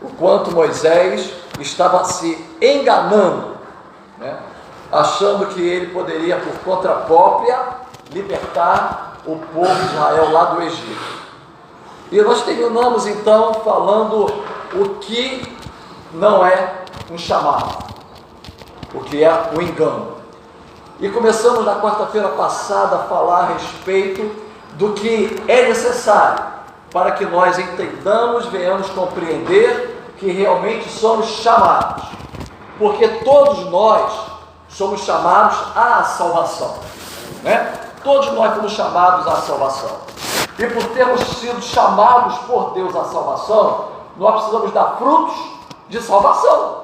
o quanto Moisés estava se enganando, né? Achando que ele poderia, por conta própria, libertar o povo de Israel lá do Egito. E nós terminamos então falando o que não é um chamado, o que é o engano. E começamos na quarta-feira passada a falar a respeito do que é necessário para que nós entendamos, venhamos compreender que realmente somos chamados, porque todos nós somos chamados à salvação, né? Todos nós fomos chamados à salvação, e por termos sido chamados por Deus à salvação, nós precisamos dar frutos de salvação.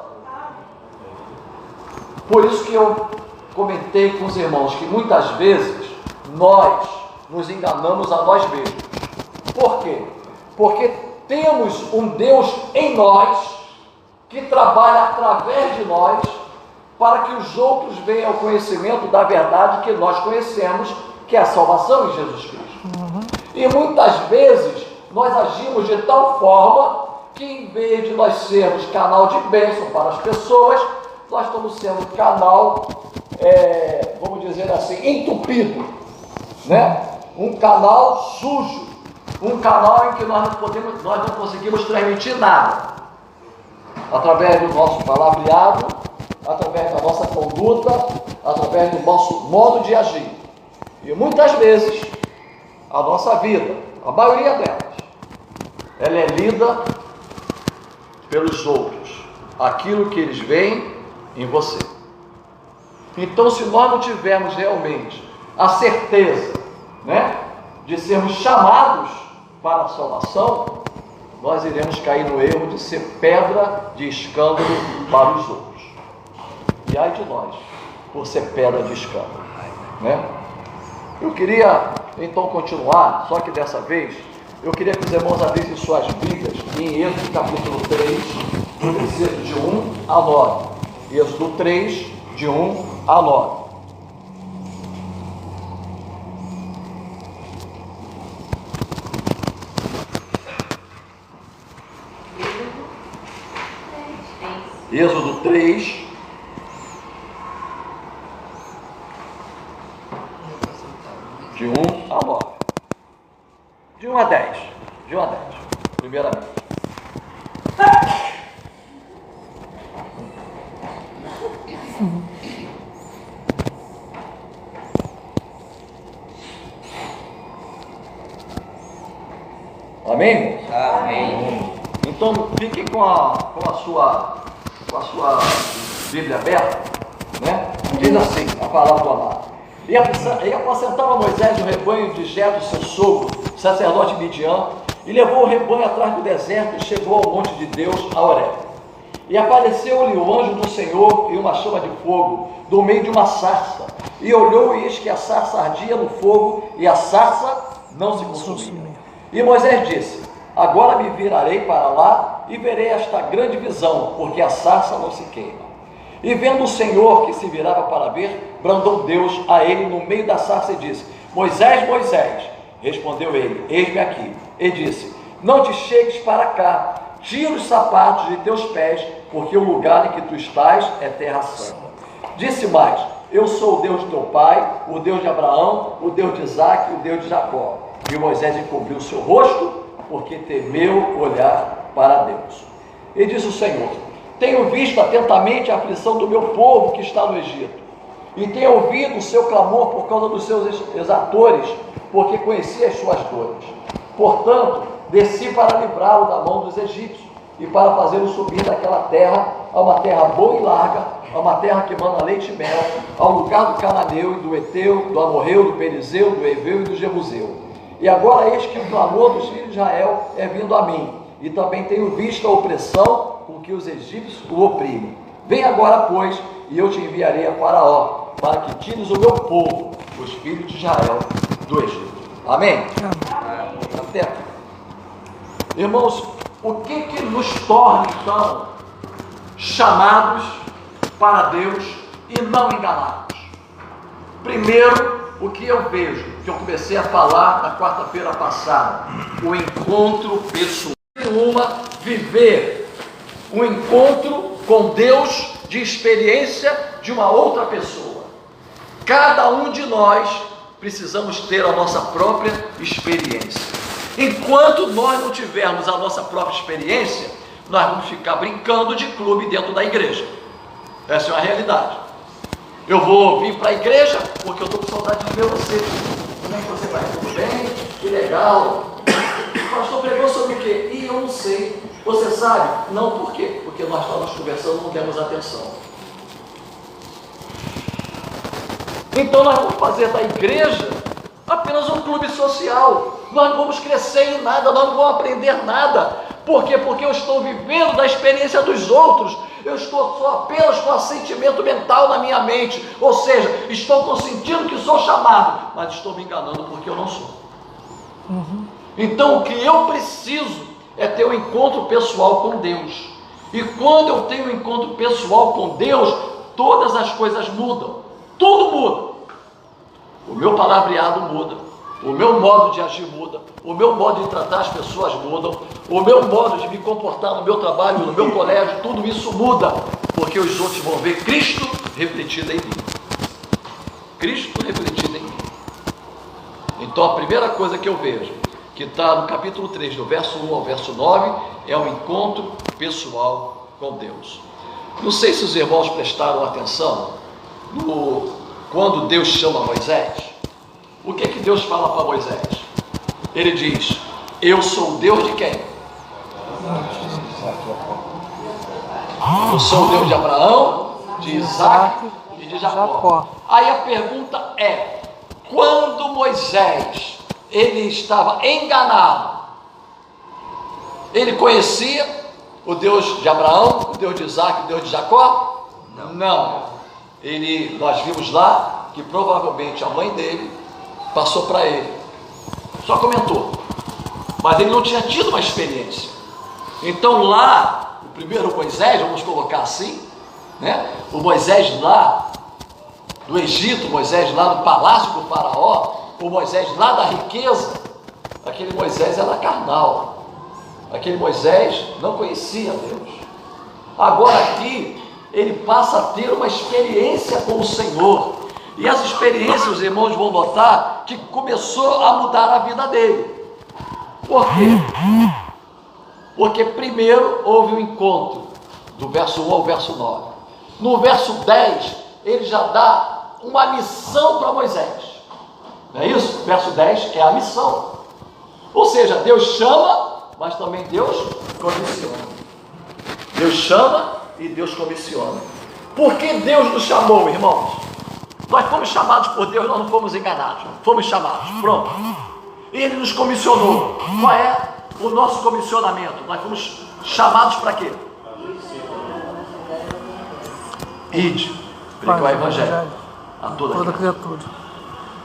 Por isso que eu comentei com os irmãos que muitas vezes nós nos enganamos a nós mesmos. Por quê? Porque temos um Deus em nós que trabalha através de nós para que os outros venham ao conhecimento da verdade que nós conhecemos, que é a salvação em Jesus Cristo. E muitas vezes nós agimos de tal forma que, em vez de nós sermos canal de bênção para as pessoas, nós estamos sendo canal, vamos dizer assim, entupido, né? Um canal sujo, um canal em que nós não conseguimos transmitir nada, através do nosso palavreado, através da nossa conduta, através do nosso modo de agir. E muitas vezes a nossa vida, a maioria delas, ela é lida pelos outros, aquilo que eles veem em você. Então, se nós não tivermos realmente a certeza, né, de sermos chamados para a salvação, nós iremos cair no erro de ser pedra de escândalo para os outros. E ai de nós, por ser pedra de escândalo, né? Eu queria então continuar, só que dessa vez eu queria que os irmãos abrissem suas Bíblias em Êxodo capítulo 3, versículos de 1 a 9. Êxodo 3, de 1 a 9. Êxodo 3, de 1 a 9. De 1 a 10. De 1 a 10. Primeiramente. Amém? Amém. Então fiquem com a sua Bíblia aberta, né? Diz assim a palavra do amado. E apacentava Moisés o rebanho de Jetro, seu sogro, sacerdote Midian, e levou o rebanho atrás do deserto e chegou ao monte de Deus, a Horebe. E apareceu-lhe o anjo do Senhor em uma chama de fogo, do meio de uma sarça. E olhou, e eis que a sarça ardia no fogo, e a sarça não se consumia. E Moisés disse: agora me virarei para lá e verei esta grande visão, porque a sarça não se queima. E vendo o Senhor que se virava para ver, brandou Deus a ele no meio da sarça e disse: Moisés, Moisés. Respondeu ele: eis-me aqui. E disse: não te chegues para cá, tira os sapatos de teus pés, porque o lugar em que tu estás é terra santa. Disse mais: eu sou o Deus de teu pai, o Deus de Abraão, o Deus de Isaque e o Deus de Jacó. E Moisés encobriu o seu rosto, porque temeu olhar para Deus. E disse o Senhor: tenho visto atentamente a aflição do meu povo que está no Egito, e tenho ouvido o seu clamor por causa dos seus exatores, porque conheci as suas dores. Portanto, desci para livrá-lo da mão dos egípcios, e para fazê-lo subir daquela terra a uma terra boa e larga, a uma terra que mana leite e mel, ao lugar do cananeu e do Eteu, do Amorreu, do Perizeu, do Eveu e do Jebuseu. E agora eis que o clamor dos filhos de Israel é vindo a mim, e também tenho visto a opressão com que os egípcios o oprimem. Vem agora, pois, e eu te enviarei a Faraó, para que tires o meu povo, os filhos de Israel, do Egito. Amém? Até aqui. Irmãos, o que nos torna, então, chamados para Deus e não enganados? Primeiro, o que eu vejo, que eu comecei a falar na quarta-feira passada, o encontro pessoal. Viver um encontro com Deus de experiência de uma outra pessoa. Cada um de nós precisamos ter a nossa própria experiência. Enquanto nós não tivermos a nossa própria experiência, nós vamos ficar brincando de clube dentro da igreja. Essa é uma realidade. Eu vou vir para a igreja porque eu estou com saudade de ver você. Como é que você vai? Tudo bem? Que legal. O pastor pregou sobre o quê? E eu não sei. Você sabe? Não, por quê? Porque nós estávamos conversando, não demos atenção. Então nós vamos fazer da igreja apenas um clube social. Nós não vamos crescer em nada, nós não vamos aprender nada. Por quê? Porque eu estou vivendo da experiência dos outros. Eu estou só apenas com assentimento mental na minha mente. Ou seja, estou consentindo que sou chamado, mas estou me enganando porque eu não sou. Então o que eu preciso é ter um encontro pessoal com Deus. E quando eu tenho um encontro pessoal com Deus, todas as coisas mudam. Tudo muda. O meu palavreado muda. O meu modo de agir muda. O meu modo de tratar as pessoas muda. O meu modo de me comportar no meu trabalho, no meu colégio, tudo isso muda. Porque os outros vão ver Cristo refletido em mim. Cristo refletido em mim. Então a primeira coisa que eu vejo, que está no capítulo 3, do verso 1 ao verso 9, é um encontro pessoal com Deus. Não sei se os irmãos prestaram atenção quando Deus chama Moisés. O que que Deus fala para Moisés? Ele diz: eu sou o Deus de quem? Eu sou o Deus de Abraão, de Isaac e de Jacó. Aí a pergunta é: quando Moisés ele estava enganado, ele conhecia o Deus de Abraão, o Deus de Isaac, o Deus de Jacó? Não. Nós vimos lá que provavelmente a mãe dele passou para ele, só comentou, mas ele não tinha tido uma experiência. Então lá, o primeiro Moisés, vamos colocar assim, né? O Moisés lá do Egito, o Moisés lá do palácio do faraó, o Moisés lá da riqueza, aquele Moisés era carnal, aquele Moisés não conhecia Deus. Agora aqui, ele passa a ter uma experiência com o Senhor, e as experiências, os irmãos vão notar que começou a mudar a vida dele. Por quê? Porque primeiro houve um encontro, do verso 1 ao verso 9. No verso 10, ele já dá uma missão para Moisés. Não é isso? Verso 10 é a missão. Ou seja, Deus chama, mas também Deus comissiona. Deus chama e Deus comissiona. Por que Deus nos chamou, irmãos? Nós fomos chamados por Deus, nós não fomos enganados. Fomos chamados, pronto. E Ele nos comissionou. Qual é o nosso comissionamento? Nós fomos chamados para quê? Ide, pregar o Evangelho a toda criatura.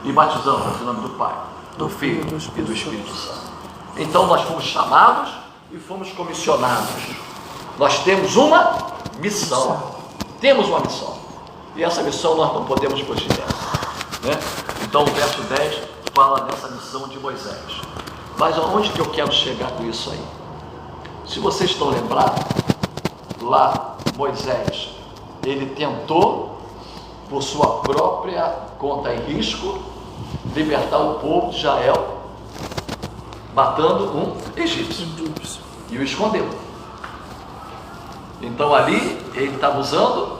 E batizamos em nome do Pai, do Filho e do Espírito Santo. Então nós fomos chamados e fomos comissionados. Nós temos uma missão. Temos uma missão. E essa missão nós não podemos fugir dela, né? Então o verso 10 fala dessa missão de Moisés. Mas aonde que eu quero chegar com isso aí? Se vocês estão lembrados, lá Moisés, ele tentou, por sua própria conta e risco, libertar o povo de Israel, matando um egípcio, e o escondeu. Então ali ele estava usando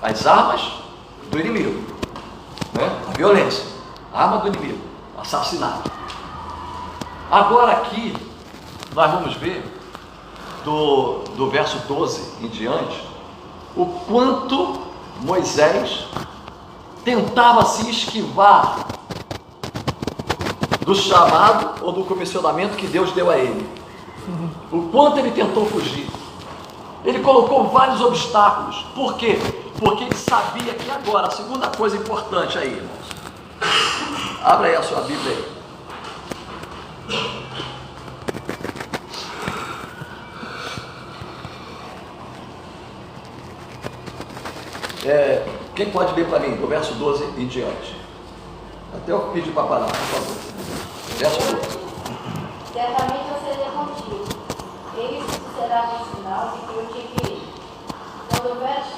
as armas do inimigo, né? A violência, a arma do inimigo, assassinato. Agora aqui nós vamos ver do verso 12 em diante o quanto Moisés tentava se esquivar do chamado ou do comissionamento que Deus deu a ele. O quanto ele tentou fugir. Ele colocou vários obstáculos. Por quê? Porque ele sabia que agora, a segunda coisa importante aí, irmãos, abra aí a sua Bíblia aí. Quem pode ler para mim, do verso 12 em diante? Até eu pedi para parar, por favor. Verso 12. Certamente eu serei contigo. Eis que será o sinal de que eu te enviei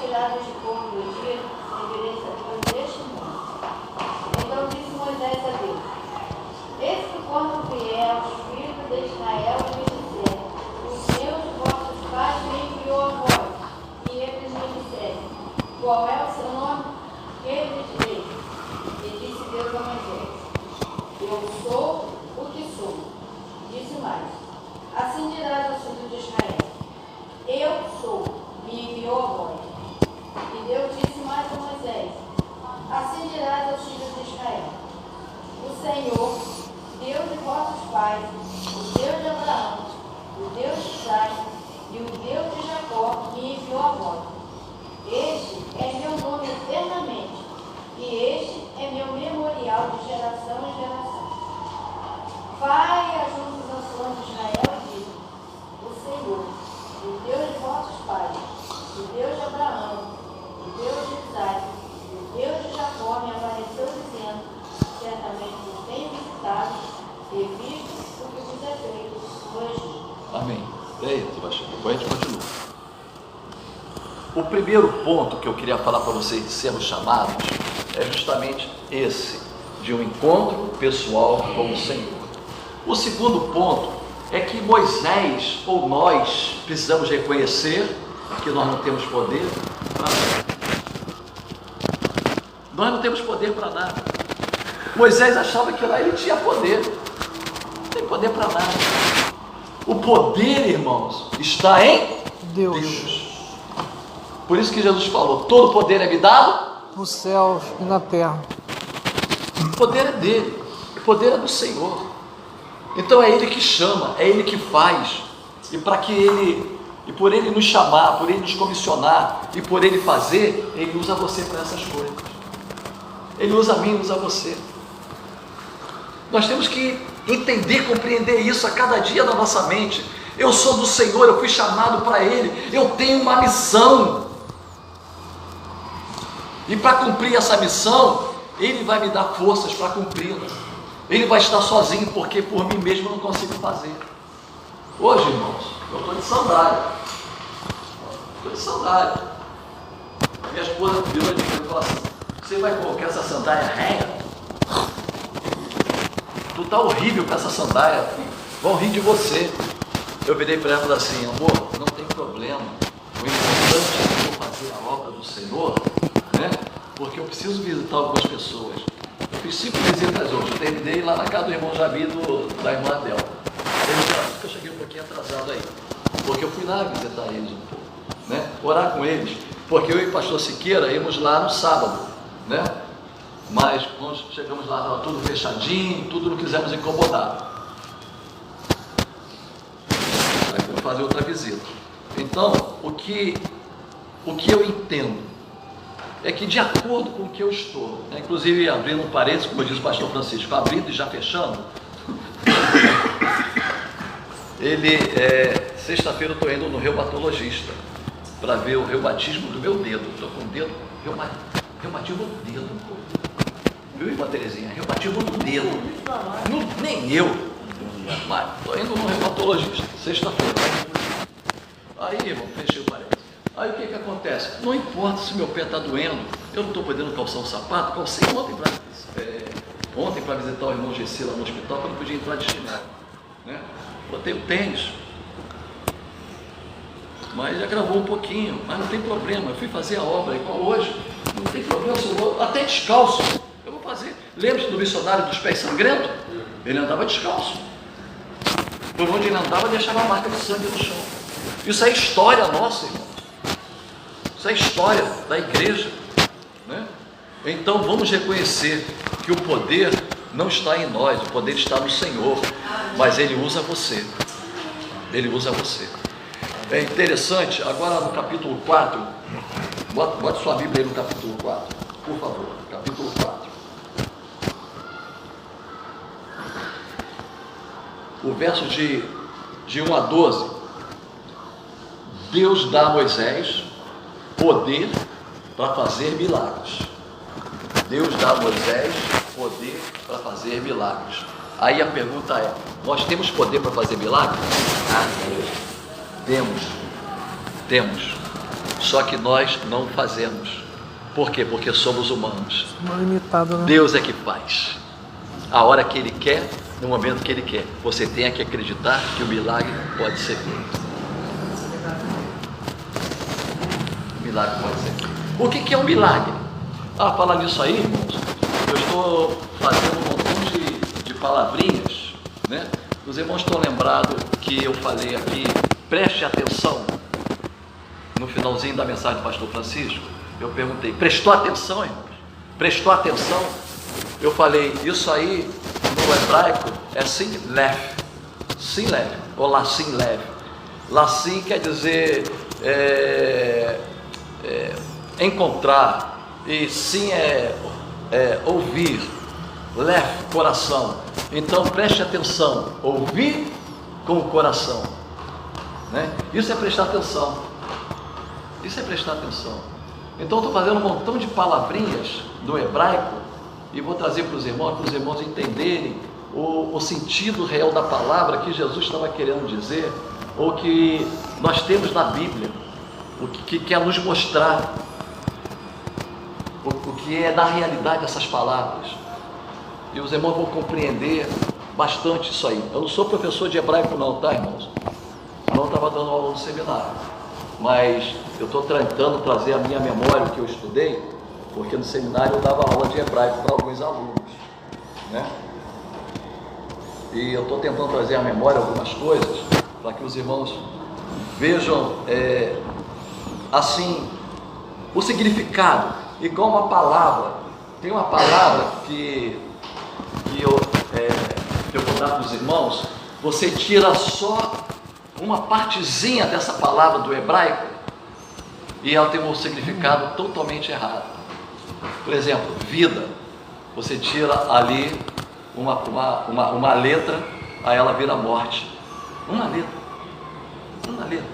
tirados de povo do Egito, envireis a Deus deste mundo. Então disse Moisés a Deus: eis que quando vier aos filhos de Israel e me disser, o Deus de vossos pais me enviou a vós, e eles me disserem, qual é o seu nome? Que lhes direi? E disse Deus a Moisés: eu sou o que sou. Disse mais: assim dirás aos filhos de Israel: eu sou, me enviou a vós. E Deus disse mais a Moisés: assim dirás aos filhos de Israel: o Senhor, Deus de vossos pais, o Deus de Abraão, o Deus de Isaac e o Deus de Jacó me enviou a vós. Este é meu nome eternamente, e este é meu memorial de geração em geração. Vai e ajunte os anciãos de Israel e diz: o Senhor, o Deus de vossos pais, o Deus de Abraão, o Deus de Isaac, o Deus de Jacó me apareceu dizendo: certamente vos tenho visitado e visto o que vos é feito no Egito. Amém. Eita, Sebastião, depois a gente continua. O primeiro ponto que eu queria falar para vocês de sermos chamados é justamente esse, de um encontro pessoal com o Senhor. O segundo ponto é que Moisés, ou nós, precisamos reconhecer que nós não temos poder para nada. Nós não temos poder para nada. Moisés achava que lá ele tinha poder. Não tem poder para nada. O poder, irmãos, está em Deus. Por isso que Jesus falou: todo poder é me dado nos céus e na terra. O poder é dele, o poder é do Senhor. Então é Ele que chama, é Ele que faz. E por Ele nos chamar, por Ele nos comissionar e por Ele fazer, Ele usa você para essas coisas. Ele usa a mim, usa você. Nós temos que entender, compreender isso a cada dia da nossa mente. Eu sou do Senhor, eu fui chamado para Ele, eu tenho uma missão. E para cumprir essa missão, Ele vai me dar forças para cumpri-la. Ele vai estar sozinho, porque por mim mesmo eu não consigo fazer. Hoje, irmãos, eu estou de sandália. Estou de sandália. Minha esposa virou de mim e falou assim: você vai colocar essa sandália rega? Tu está horrível com essa sandália, filho. Vão rir de você. Eu virei para ela e falei assim: amor, não tem problema. O importante é que eu vou fazer a obra do Senhor, né? Porque eu preciso visitar algumas pessoas. Eu fiz 5 visitas hoje. Eu terminei lá na casa do irmão Jabi, da irmã Adel. Eu cheguei um pouquinho atrasado aí, porque eu fui lá visitar eles um pouco, né? Orar com eles, porque eu e o pastor Siqueira íamos lá no sábado, né? Mas quando chegamos lá, estava tudo fechadinho, tudo, não quisemos incomodar. Aí fomos fazer outra visita. Então, o que eu entendo é que, de acordo com o que eu estou, né, inclusive abrindo um parênteses, como diz o pastor Francisco, abrindo e já fechando, sexta-feira eu estou indo no reumatologista para ver o reumatismo do meu dedo. Estou com o dedo, reumatismo do dedo, viu, irmã Terezinha? Reumatismo do dedo, nem eu, mas estou indo no reumatologista, sexta-feira. Aí, irmão, fechei o parênteses. Aí o que acontece? Não importa se meu pé está doendo, eu não estou podendo calçar um sapato. Calcei ontem para visitar o irmão Gessi lá no hospital, porque eu não podia entrar de chinelo, né? Botei o tênis, mas já gravou um pouquinho, mas não tem problema. Eu fui fazer a obra igual hoje, não tem problema, eu vou até descalço, eu vou fazer. Lembra do missionário dos pés sangrentos? Ele andava descalço, por onde ele andava deixava a marca de sangue no chão. Isso é história nossa, irmão. Isso é história da igreja, né? Então vamos reconhecer que o poder não está em nós, o poder está no Senhor, mas Ele usa você, Ele usa você. É interessante, agora no capítulo 4, bote sua Bíblia aí no capítulo 4, por favor, capítulo 4. O verso de 1 a 12, Deus dá a Moisés poder para fazer milagres. Deus dá a Moisés poder para fazer milagres. Aí a pergunta é: nós temos poder para fazer milagres? Temos. Só que nós não fazemos. Por quê? Porque somos humanos. Limitado, né? Deus é que faz. A hora que Ele quer, no momento que Ele quer. Você tem que acreditar que o milagre pode ser feito. O milagre pode ser feito. O que é um milagre? Falar nisso aí, irmãos, eu estou fazendo um montão de palavrinhas, né? Os irmãos estão lembrados que eu falei aqui, preste atenção, no finalzinho da mensagem do pastor Francisco, eu perguntei, prestou atenção, irmãos? Prestou atenção? Eu falei, isso aí no hebraico é sim lev, ou lassim lev. Lassim quer dizer encontrar, e sim é ouvir, lev, coração. Então preste atenção, ouvir com o coração, né? Isso é prestar atenção. Isso é prestar atenção. Então estou fazendo um montão de palavrinhas do hebraico e vou trazer para os irmãos entenderem o sentido real da palavra que Jesus estava querendo dizer, ou que nós temos na Bíblia, o que quer nos mostrar, o que é na realidade essas palavras. E os irmãos vão compreender bastante isso aí. Eu não sou professor de hebraico não, tá, irmãos? Não estava dando aula no seminário, mas eu estou tentando trazer a minha memória, o que eu estudei, porque no seminário eu dava aula de hebraico para alguns alunos, né? E eu estou tentando trazer à memória algumas coisas, para que os irmãos vejam, assim, o significado, igual uma palavra. Tem uma palavra que eu vou dar para os irmãos, você tira só uma partezinha dessa palavra do hebraico e ela tem um significado totalmente errado. Por exemplo, vida, você tira ali uma letra, aí ela vira morte. Uma letra.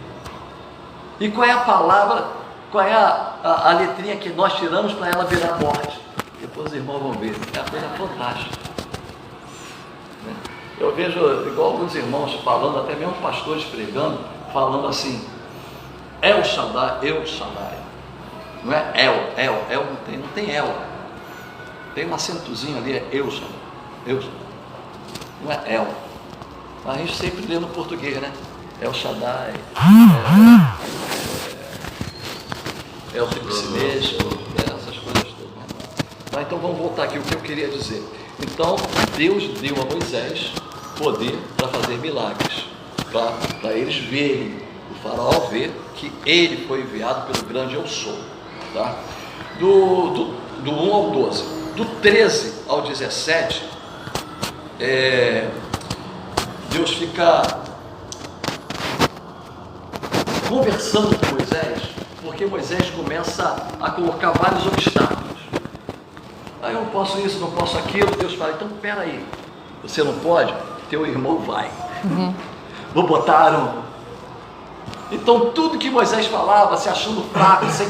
E qual é a palavra, qual é a letrinha que nós tiramos para ela virar morte? Depois os irmãos vão ver, é uma coisa fantástica. Eu vejo igual alguns irmãos falando, até mesmo pastores pregando, falando assim, El Shaddai. Não é El não tem El. Tem um acentozinho ali, é El Shaddai. Não é El. Mas a gente sempre lê no português, né? El Shaddai, El Sinesco, essas coisas todas. Mas então vamos voltar aqui, o que eu queria dizer. Então, Deus deu a Moisés poder para fazer milagres, para eles verem, o faraó ver que ele foi enviado pelo grande eu sou, tá? Do 1 ao 12, do 13 ao 17, Deus fica conversando com Moisés, porque Moisés começa a colocar vários obstáculos. Aí eu não posso isso, não posso aquilo. Deus fala, então espera aí, você não pode? Teu irmão vai. Vou botar Arão. Então tudo que Moisés falava, se achando fraco, sem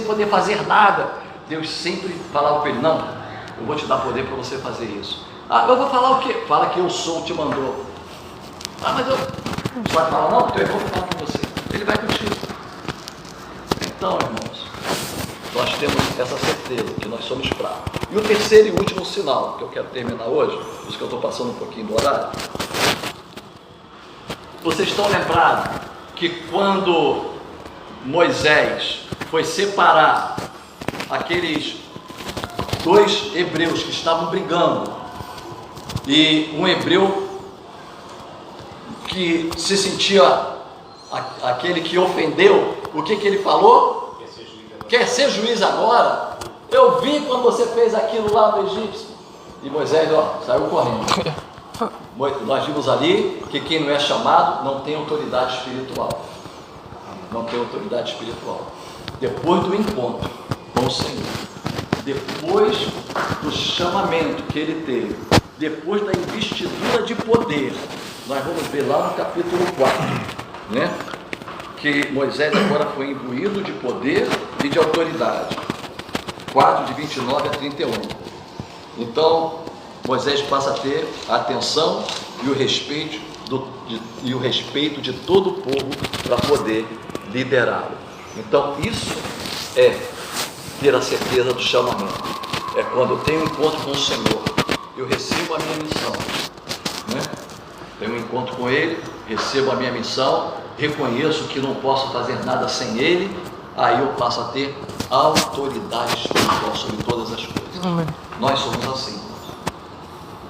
poder fazer nada, Deus sempre falava para ele, não, eu vou te dar poder para você fazer isso. Eu vou falar o quê? Fala que eu sou, te mandou. Mas você vai falar, não, teu irmão vai falar com você, ele vai contigo. Então, irmãos, nós temos essa certeza que nós somos fracos. E o terceiro e último sinal, que eu quero terminar hoje, por isso que eu estou passando um pouquinho do horário. Vocês estão lembrados que quando Moisés foi separar aqueles dois hebreus que estavam brigando, e um hebreu que se sentia aquele que ofendeu, o que ele falou? Quer ser juiz agora? Eu vi quando você fez aquilo lá no Egito. E Moisés saiu correndo. Nós vimos ali que quem não é chamado não tem autoridade espiritual. Não tem autoridade espiritual. Depois do encontro com o Senhor, depois do chamamento que ele teve, depois da investidura de poder, nós vamos ver lá no capítulo 4, né? Que Moisés agora foi imbuído de poder e de autoridade. 4, de 29 a 31. Então, Moisés passa a ter a atenção e o respeito de todo o povo para poder liderá-lo. Então isso é ter a certeza do chamamento. É quando eu tenho um encontro com o Senhor, eu recebo a minha missão, né? Tenho um encontro com Ele, recebo a minha missão, reconheço que não posso fazer nada sem Ele, aí eu passo a ter autoridade espiritual sobre todas as coisas. Amém. Nós somos assim.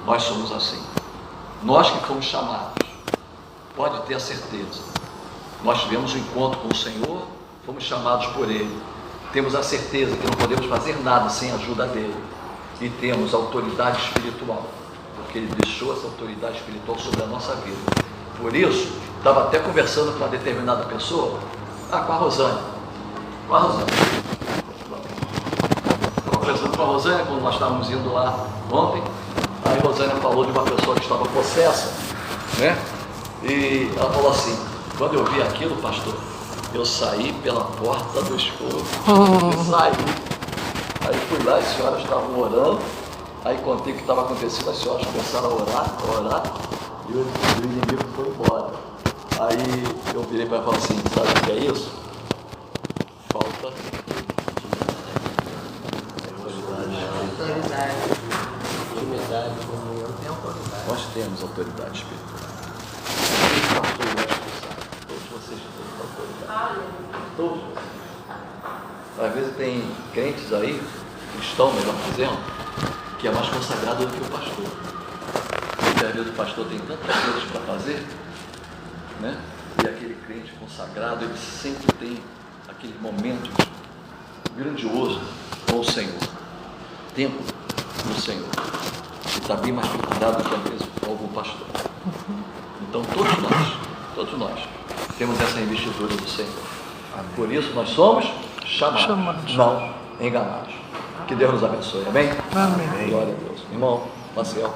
Nós somos assim. Nós que fomos chamados, pode ter a certeza. Nós tivemos um encontro com o Senhor, fomos chamados por Ele. Temos a certeza que não podemos fazer nada sem a ajuda dEle. E temos autoridade espiritual, porque Ele deixou essa autoridade espiritual sobre a nossa vida. Por isso, estava até conversando com uma determinada pessoa, com a Rosânia. Com a Rosânia. Estava conversando com a Rosânia quando nós estávamos indo lá ontem. Aí a Rosânia falou de uma pessoa que estava possessa, né? E ela falou assim: quando eu vi aquilo, pastor, eu saí pela porta do escuro e saí. Aí fui lá, as senhoras estavam orando, aí contei o que estava acontecendo, as senhoras começaram a orar, e o inimigo foi embora. Aí eu virei para ela e falei assim: sabe o que é isso? Falta Autoridade, intimidade, comunhão, tem autoridade. Nós temos autoridade espiritual. Os pastores vão expulsar. Todos vocês têm autoridade. Todos vocês. Às vezes tem crentes aí, cristão, melhor dizendo, que é mais consagrado do que o pastor. Porque às vezes o pastor tem tantas coisas para fazer, né? E aquele crente consagrado, ele sempre tem aquele momento grandioso com o Senhor. Tempo no Senhor. Ele está bem mais preparado do que às vezes algum pastor. Então todos nós temos essa investidura do Senhor. Por isso nós somos chamados. Não enganados. Que Deus nos abençoe. Amém? Amém. Glória a Deus. Irmão, Marcel.